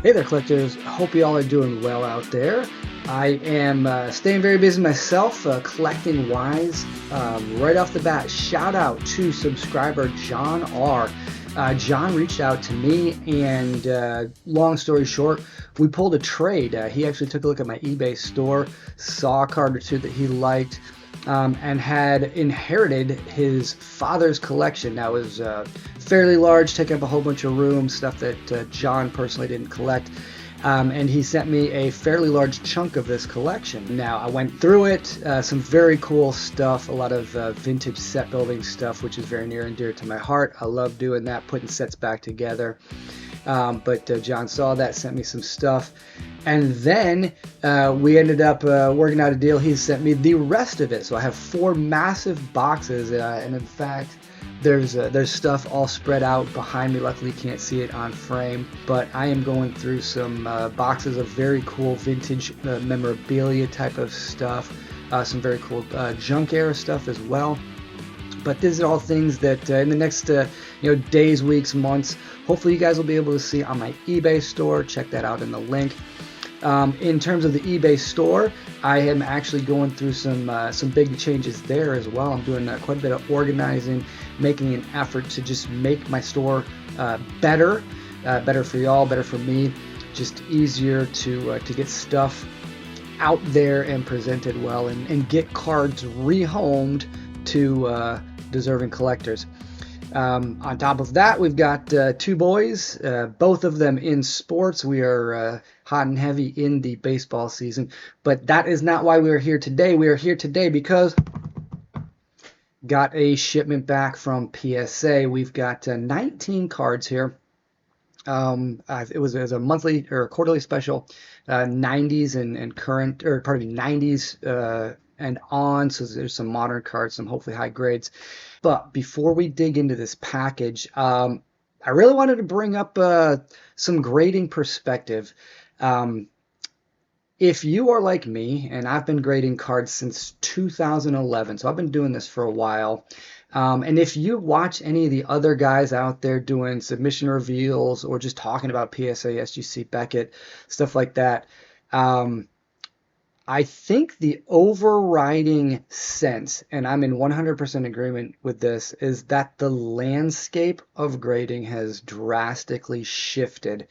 Hey there, collectors. Hope you all are doing well out there. I am staying very busy myself, collecting wise. Right off the bat, shout out to subscriber John R. John reached out to me, and long story short, we pulled a trade. He actually took a look at my eBay store, saw a card or two that he liked, and had inherited his father's collection. Now, it was fairly large, taking up a whole bunch of room, stuff that John personally didn't collect. And he sent me a fairly large chunk of this collection. Now, I went through it, some very cool stuff, a lot of vintage set building stuff, which is very near and dear to my heart. I love doing that, putting sets back together. But John saw that, sent me some stuff. And then we ended up working out a deal. He sent me the rest of it. So I have 4 massive boxes. And in fact, there's stuff all spread out behind me. Luckily, you can't see it on frame. But I am going through some boxes of very cool vintage memorabilia type of stuff. Some very cool junk era stuff as well. But these are all things that in the next days, weeks, months, hopefully you guys will be able to see on my eBay store. Check that out in the link. In terms of the eBay store, I am actually going through some big changes there as well. I'm doing quite a bit of organizing, making an effort to just make my store better for y'all, better for me, just easier to get stuff out there and presented well, and get cards rehomed to deserving collectors. On top of that, we've got 2 boys, both of them in sports. We are hot and heavy in the baseball season, but that is not why we are here today. We are here today because got a shipment back from PSA. We've got 19 cards here. It was a monthly or quarterly special, 90s and current, or pardon me, 90s and on. So there's some modern cards, some hopefully high grades. But before we dig into this package, I really wanted to bring up some grading perspective. If you are like me, and I've been grading cards since 2011, so I've been doing this for a while. And if you watch any of the other guys out there doing submission reveals or just talking about PSA, SGC, Beckett, stuff like that, I think the overriding sense, and I'm in 100% agreement with this, is that the landscape of grading has drastically shifted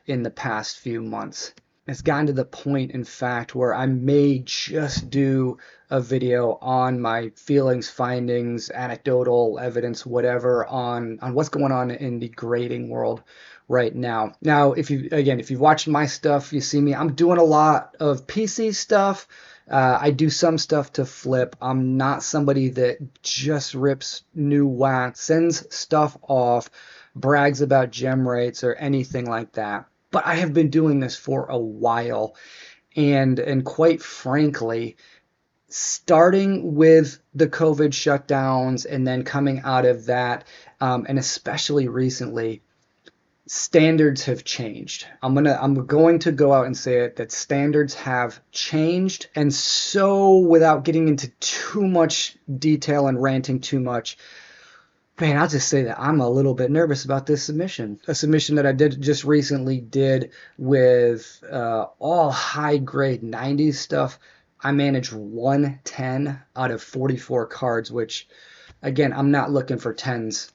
in the past few months. It's gotten to the point, in fact, where I may just do a video on my feelings, findings, anecdotal evidence, whatever, on what's going on in the grading world right now. Now, if you've watched my stuff, you see me. I'm doing a lot of PC stuff. I do some stuff to flip. I'm not somebody that just rips new wax, sends stuff off, brags about gem rates or anything like that. But I have been doing this for a while, and quite frankly, starting with the COVID shutdowns and then coming out of that, and especially recently, standards have changed. I'm going to go out and say it, that standards have changed. And so, without getting into too much detail and ranting too much, man, I'll just say that I'm a little bit nervous about this submission. A submission that I just recently did with all high-grade 90s stuff. I managed 110 out of 44 cards, which, again, I'm not looking for 10s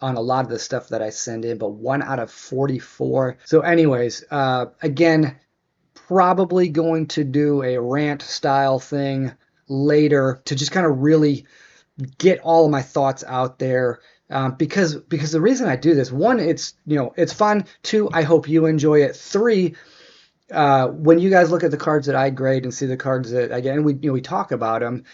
on a lot of the stuff that I send in, but 1 out of 44. So anyways, again, probably going to do a rant style thing later to just kind of really get all of my thoughts out there, because the reason I do this, 1, it's fun. 2, I hope you enjoy it. 3, when you guys look at the cards that I grade and see the cards that I get, and we talk about them,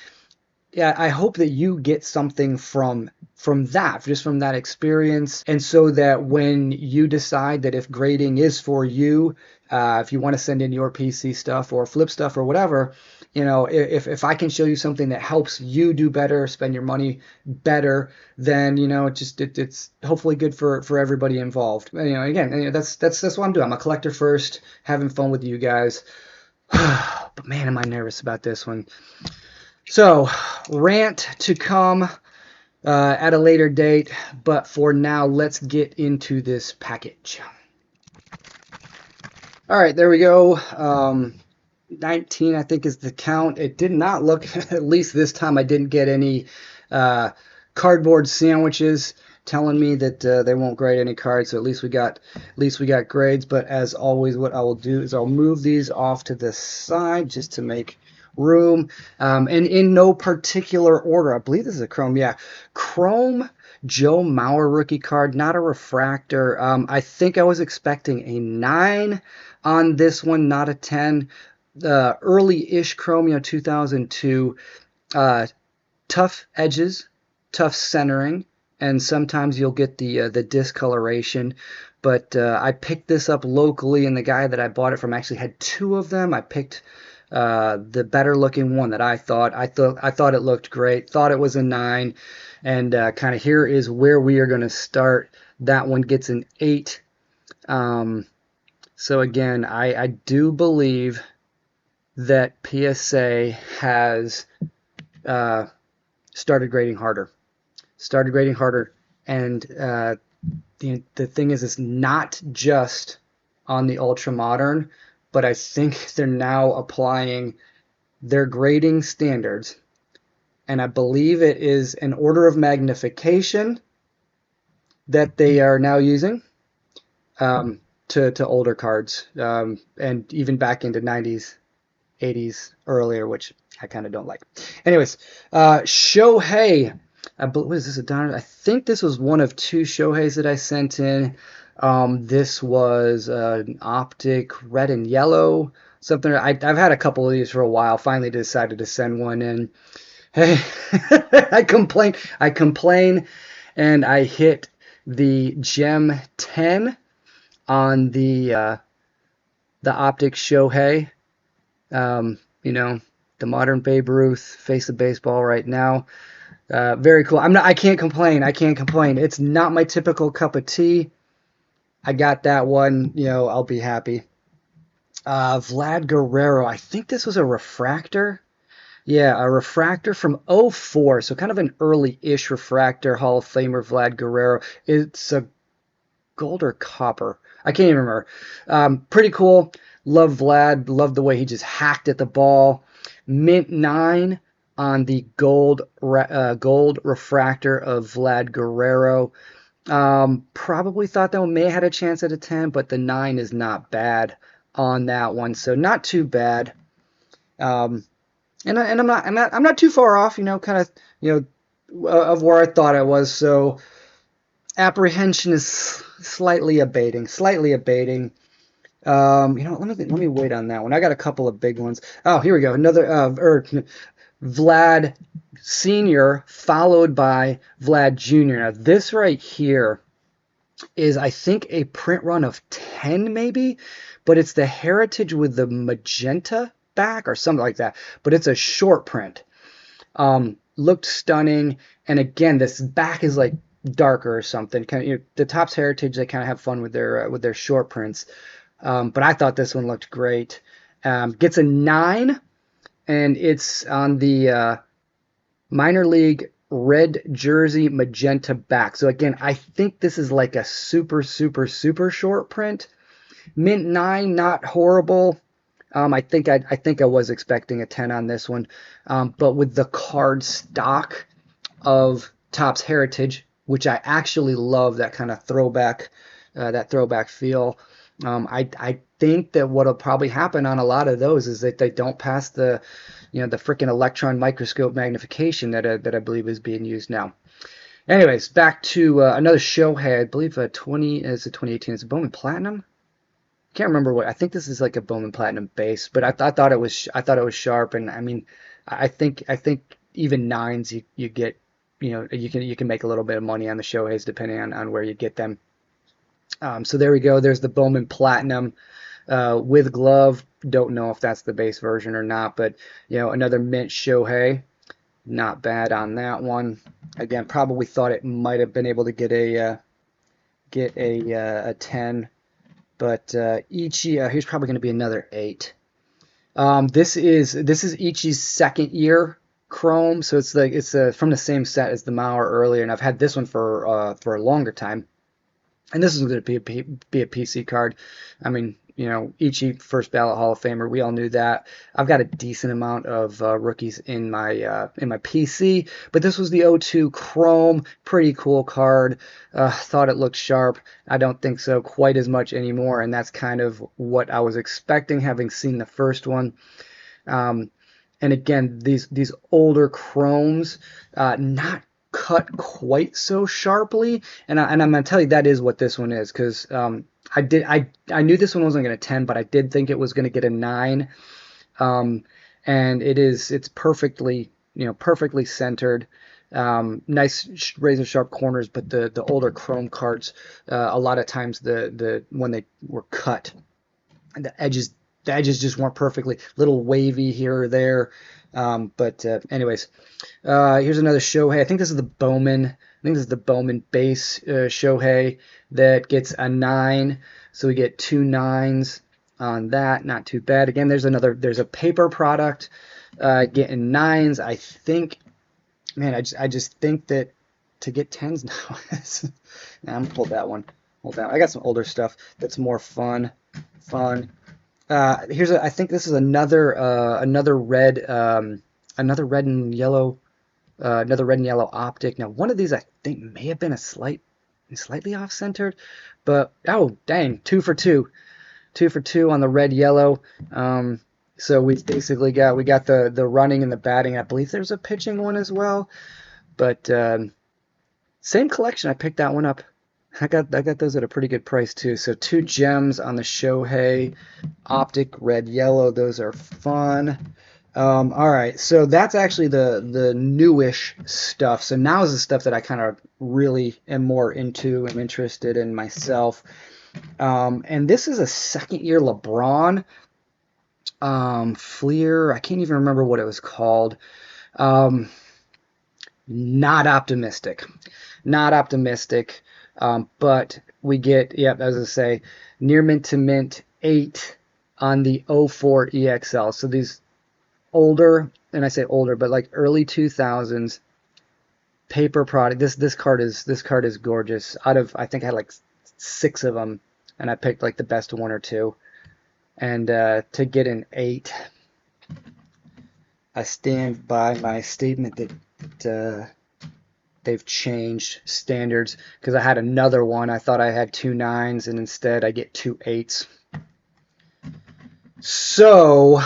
yeah, I hope that you get something from that, just from that experience, and so that when you decide that if grading is for you, if you want to send in your PC stuff or flip stuff or whatever, if I can show you something that helps you do better, spend your money better, then it's hopefully good for everybody involved. Again, that's what I'm doing. I'm a collector first, having fun with you guys. But man, am I nervous about this one. So, rant to come at a later date, but for now, let's get into this package. All right, there we go. 19, I think, is the count. It did not look, at least this time, I didn't get any uh, cardboard sandwiches telling me that they won't grade any cards. So at least we got grades. But as always, what I will do is I'll move these off to the side just to make room. And in no particular order, I believe this is a Chrome. Yeah, Chrome. Joe Mauer rookie card, not a refractor. I think I was expecting a 9 on this one, not a 10. Early-ish Chrome, 2002. Uh, Tough edges, tough centering, and sometimes you'll get the discoloration. But I picked this up locally, and the guy that I bought it from actually had two of them. I picked the better looking one that I thought it looked great. Thought it was a 9, and kind of here is where we are going to start. That one gets an 8. So again, I do believe that PSA has started grading harder. And the thing is, it's not just on the ultra modern, but I think they're now applying their grading standards, and I believe it is an order of magnification that they are now using to older cards, and even back into 90s, 80s earlier, which I kind of don't like. Anyways, Shohei. What is this, a Donner? I think this was one of two Shoheis that I sent in. This was an optic red and yellow, something. I've had a couple of these for a while. Finally decided to send one in. Hey, I complain, and I hit the Gem 10 on the optic Shohei. The modern Babe Ruth, face of baseball right now. Very cool. I can't complain. It's not my typical cup of tea. I got that one. I'll be happy. Vlad Guerrero. I think this was a refractor. Yeah, a refractor from '04. So kind of an early-ish refractor. Hall of Famer Vlad Guerrero. It's a gold or copper. I can't even remember. Pretty cool. Love Vlad. Love the way he just hacked at the ball. Mint 9 on the gold refractor of Vlad Guerrero. Probably thought that one may have had a chance at a 10, but the 9 is not bad on that one, so not too bad. And I'm not too far off, kind of, of where I thought I was. So apprehension is slightly abating. Let me wait on that one. I got a couple of big ones. Oh, here we go. Another Vlad Senior followed by Vlad Junior. Now this right here is, I think, a print run of 10 maybe, but it's the Heritage with the magenta back or something like that. But it's a short print. Looked stunning, and again, this back is like darker or something. Kind of, the Topps Heritage, they kind of have fun with their short prints. But I thought this one looked great. Gets a 9, and it's on the minor league red jersey magenta back. So again, I think this is like a super short print. Mint 9, not horrible. I think I was expecting a 10 on this one. But with the card stock of Topps Heritage, which I actually love, that kind of throwback feel. I think that what'll probably happen on a lot of those is that they don't pass the freaking electron microscope magnification that I believe is being used now. Anyways, back to another Shohei. I believe 2018. It's a Bowman Platinum. Can't remember what. I think this is like a Bowman Platinum base, but I thought it was sharp, and I mean, I think even 9s you get, you can make a little bit of money on the Shoheis depending on where you get them. So there we go. There's the Bowman Platinum with glove. Don't know if that's the base version or not, but another mint Shohei. Not bad on that one. Again, probably thought it might have been able to get a 10, but Ichi, here's probably going to be another 8. This is Ichi's second year Chrome, so it's from the same set as the Mauer earlier, and I've had this one for a longer time. And this is going to be a PC card. I mean, you know, Ichi first ballot Hall of Famer. We all knew that. I've got a decent amount of rookies in my PC, but this was the O2 Chrome. Pretty cool card. Thought it looked sharp. I don't think so quite as much anymore, and that's kind of what I was expecting, having seen the first one. Um, and again, these older chromes, not cut quite so sharply. And I'm gonna tell you that is what this one is, because I knew this one wasn't gonna 10, but I did think it was gonna get a 9. Um, and it's perfectly, you know, perfectly centered. Nice razor sharp corners, but the older chrome cards, a lot of times the when they were cut, the edges just weren't perfectly little wavy here or there. But anyways, here's another Shohei. I think this is the Bowman. I think this is the Bowman base Shohei that gets a 9. So we get 2 9s on that. Not too bad. Again, there's a paper product getting 9s. I think, man, I just think that to get 10s now. Nah, I'm gonna hold that one. Hold that. I got some older stuff that's more fun. Fun. I think this is another red another red and yellow optic. Now one of these I think may have been slightly off centered, but oh dang, 2 for 2 on the red yellow. So we basically got the running and the batting. I believe there's a pitching one as well, but same collection. I picked that one up. I got those at a pretty good price too. So 2 gems on the Shohei optic red yellow. Those are fun. All right, so that's actually the newish stuff. So now is the stuff that I kind of really am more into and interested in myself. And this is a second year LeBron Fleer. I can't even remember what it was called. Um, Not optimistic. Not optimistic. But we get, yep, as I say, near mint to mint 8 on the 04 EXL. So these older, and I say older, but like early 2000s paper product. This card is gorgeous. Out of, I think I had like 6 of them, and I picked like the best 1 or 2. And to get an 8, I stand by my statement that they've changed standards, because I had another one. I thought I had 2 9s, and instead I get 2 8s. So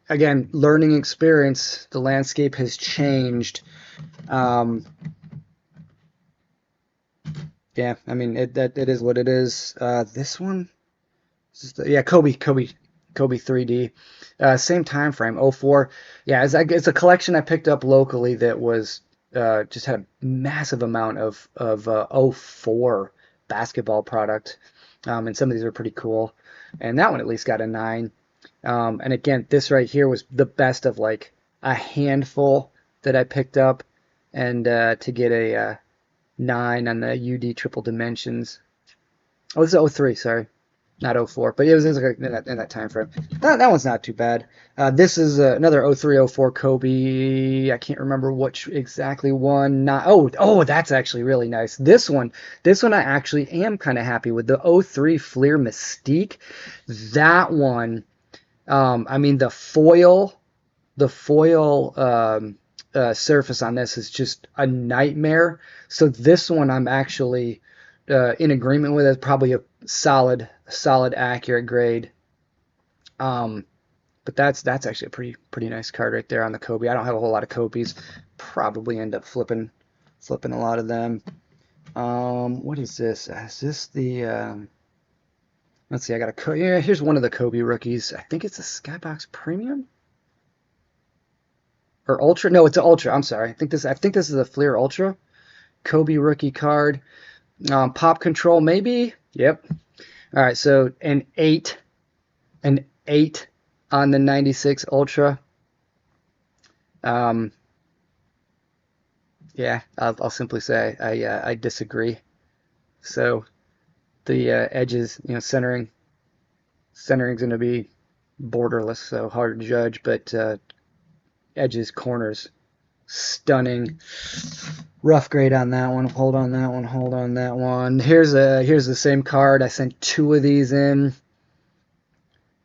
again, learning experience. The landscape has changed. Yeah, I mean it is what it is. This one, yeah, Kobe 3D. Same time frame, 04. Yeah, it's a collection I picked up locally that was just had a massive amount of 04 basketball product. And some of these are pretty cool. And that one at least got a 9. And again, this right here was the best of like a handful that I picked up. And to get a 9 on the UD triple dimensions. Oh, this is 03, sorry. Not 04, but it was like in that time frame. That one's not too bad. This is another 03, 04 Kobe. I can't remember which exactly one. Oh, that's actually really nice. This one I actually am kind of happy with. The 03 Fleer Mystique. That one, I mean the foil surface on this is just a nightmare. So this one I'm actually in agreement with. It's probably a solid accurate grade. But that's actually a pretty nice card right there on the Kobe. I don't have a whole lot of Kobe's. Probably end up flipping a lot of them. What is this? Is this the let's see, I got a yeah, here's one of the Kobe rookies. I think it's a Skybox Premium or Ultra. No, it's an Ultra. I'm sorry. I think this is a Fleer Ultra Kobe rookie card. Pop control maybe. Yep. All right, so an 8 on the 96 Ultra. Yeah, I'll simply say I disagree. So the edges, you know, centering's going to be borderless, so hard to judge. But edges, corners, stunning. Rough grade on that one. Hold on that one. Hold on that one. Here's the same card. I sent 2 of these in.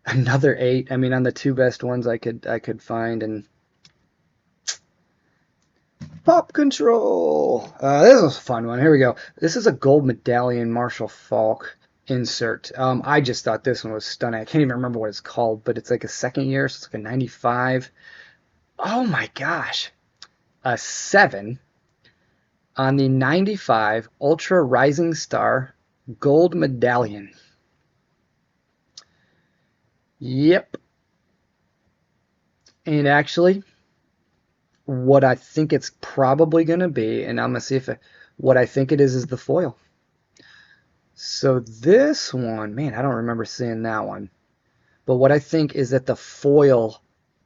Another 8. I mean, on the 2 best ones I could find. And Pop Control. This is a fun one. Here we go. This is a gold medallion Marshall Falk insert. I just thought this one was stunning. I can't even remember what it's called, but it's like a second year, so it's like a 95. Oh my gosh. A 7 on the 95 Ultra Rising Star Gold Medallion. Yep. And actually, what I think it's probably going to be, and I'm going to see if what I think it is the foil. So this one, man, I don't remember seeing that one. But what I think is that the foil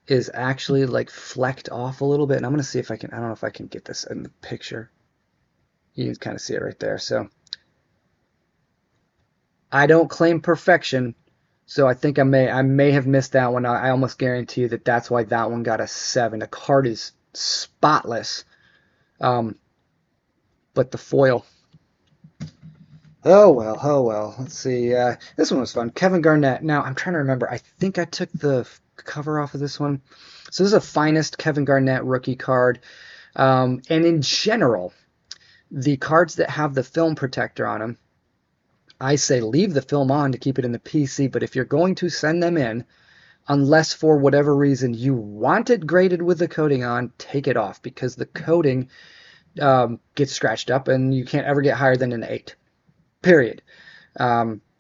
is actually like flecked off a little bit. And I'm going to see if I can, I don't know if I can get this in the picture. You can kind of see it right there. So I don't claim perfection. So I think I may have missed that one. I almost guarantee you that that's why that one got a 7. The card is spotless. But the foil. Oh well. Let's see. This one was fun. Kevin Garnett. Now, I'm trying to remember. I think I took the cover off of this one. So this is a finest Kevin Garnett rookie card. And in general, the cards that have the film protector on them, I say leave the film on to keep it in the PC. But if you're going to send them in, unless for whatever reason you want it graded with the coating on, take it off. Because the coating gets scratched up and you can't ever get higher than an 8. Period.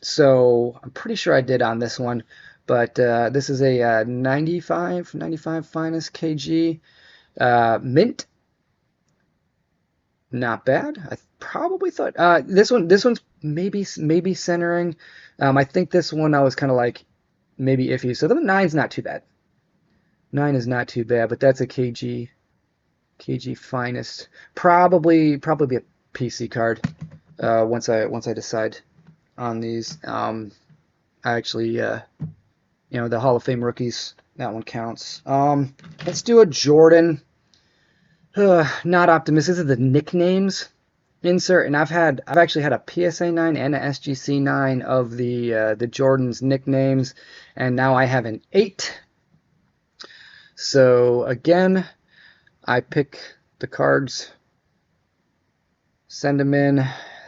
So I'm pretty sure I did on this one, but this is a 95 finest KG mint. Not bad. I probably thought this one's maybe centering. I think this one I was kind of like maybe iffy. So the 9's not too bad. 9 is not too bad, but that's a KG finest. Probably a PC card. Once I decide on these, I actually, the Hall of Fame rookies, that one counts. Let's do a Jordan. Not optimistic. This is the nicknames insert, and I've actually had a PSA 9 and a SGC 9 of the Jordan's nicknames, and now I have an 8. So again, I pick the cards, send them in.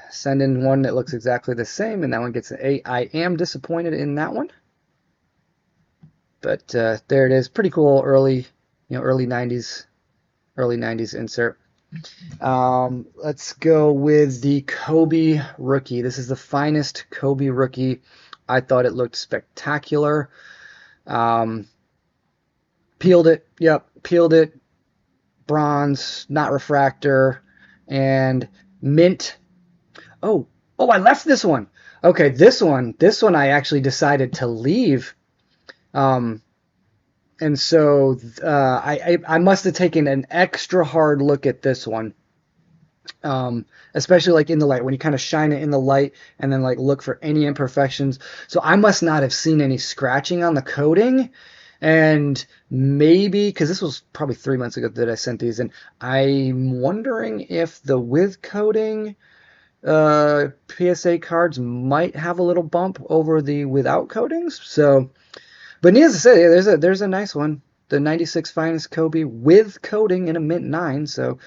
Send in one that looks exactly the same, and that one gets an 8. I am disappointed in that one, but there it is. Pretty cool early 90s insert. Let's go with the Kobe rookie. This is the finest Kobe rookie. I thought it looked spectacular. Peeled it. Yep, peeled it. Bronze, not refractor, and mint. Oh, I left this one. Okay, this one I actually decided to leave. And so I must have taken an extra hard look at this one. Especially like in the light, when you kind of shine it in the light and then like look for any imperfections. So I must not have seen any scratching on the coating. And maybe, because this was probably 3 months ago that I sent these in, I'm wondering if the with coating PSA cards might have a little bump over the without coatings. So, but needless to say, there's a nice one, the 96 finest Kobe with coating in a mint 9. So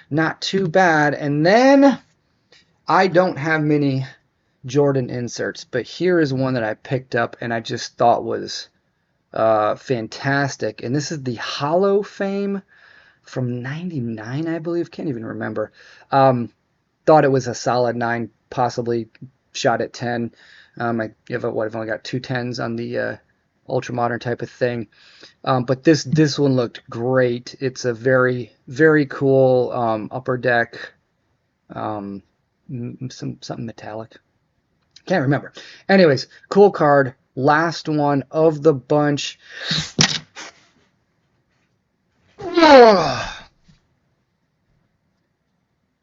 not too bad. And then I don't have many Jordan inserts, but here is one that I picked up and I just thought was fantastic. And this is the Hollow Fame from 99, I believe. Can't even remember. Thought it was a solid 9, possibly shot at 10. I've only got 2 10s on the ultra modern type of thing. But this one looked great. It's a very, very cool upper deck, something metallic. Can't remember. Anyways, cool card. Last one of the bunch.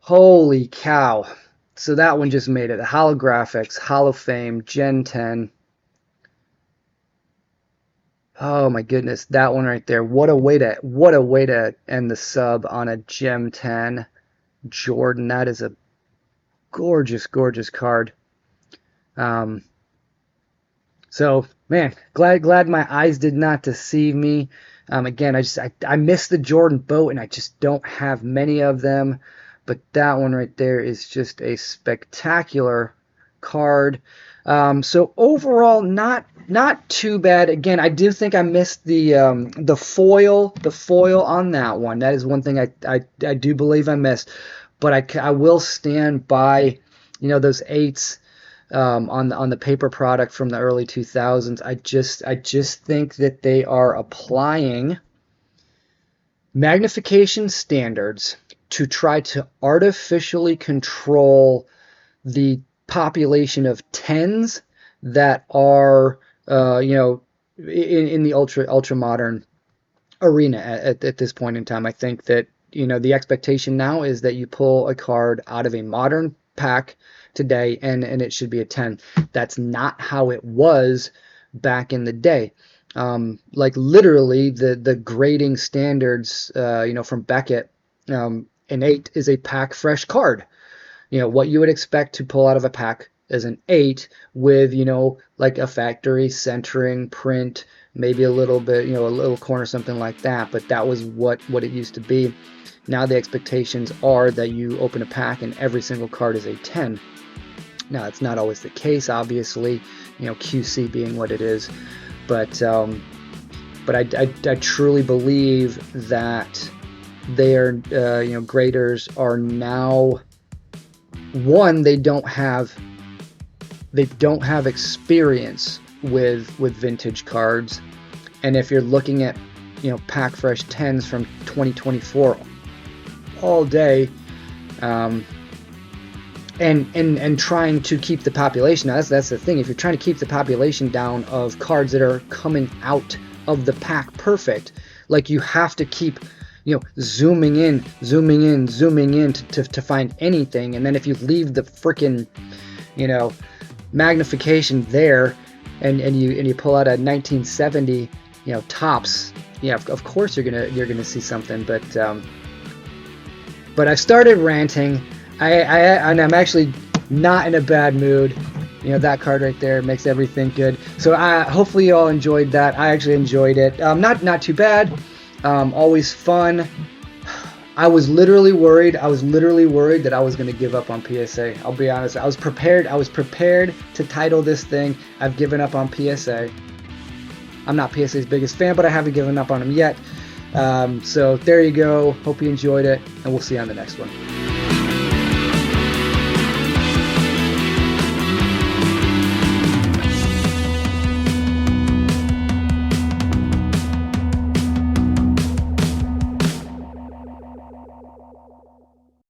Holy cow. So that one just made it. Holographics, Hall of Fame, Gen 10. Oh my goodness, that one right there. What a way to end the sub on a Gem 10. Jordan. That is a gorgeous, gorgeous card. So man, glad my eyes did not deceive me. Again, I missed the Jordan boat, and I just don't have many of them. But that one right there is just a spectacular card. So overall, not too bad. Again, I do think I missed the foil on that one. That is one thing I do believe I missed. But I will stand by, those 8s. On the paper product from the early 2000s. I just think that they are applying magnification standards to try to artificially control the population of 10s that are in the ultra modern arena at this point in time. I think that the expectation now is that you pull a card out of a modern pack today and it should be a 10. That's not how it was back in the day. Like literally the grading standards, from Beckett, an 8 is a pack fresh card. What you would expect to pull out of a pack is an 8 with, like a factory centering print, maybe a little bit, a little corner, something like that. But that was what it used to be. Now the expectations are that you open a pack and every single card is a 10. Now it's not always the case, obviously, QC being what it is, but I truly believe that they are, graders are now, one, they don't have experience with vintage cards, and if you're looking at pack fresh 10s from 2024 all day, and trying to keep the population. Now that's the thing. If you're trying to keep the population down of cards that are coming out of the pack perfect, like you have to keep zooming in to find anything. And then if you leave the freaking magnification there, and you pull out a 1970 tops, of course you're gonna see something. But I started ranting. And I'm actually not in a bad mood. That card right there makes everything good. So hopefully you all enjoyed that. I actually enjoyed it. Not too bad. Always fun. I was literally worried that I was going to give up on PSA. I'll be honest. I was prepared to title this thing, I've given up on PSA. I'm not PSA's biggest fan, but I haven't given up on him yet. So there you go. Hope you enjoyed it, and we'll see you on the next one.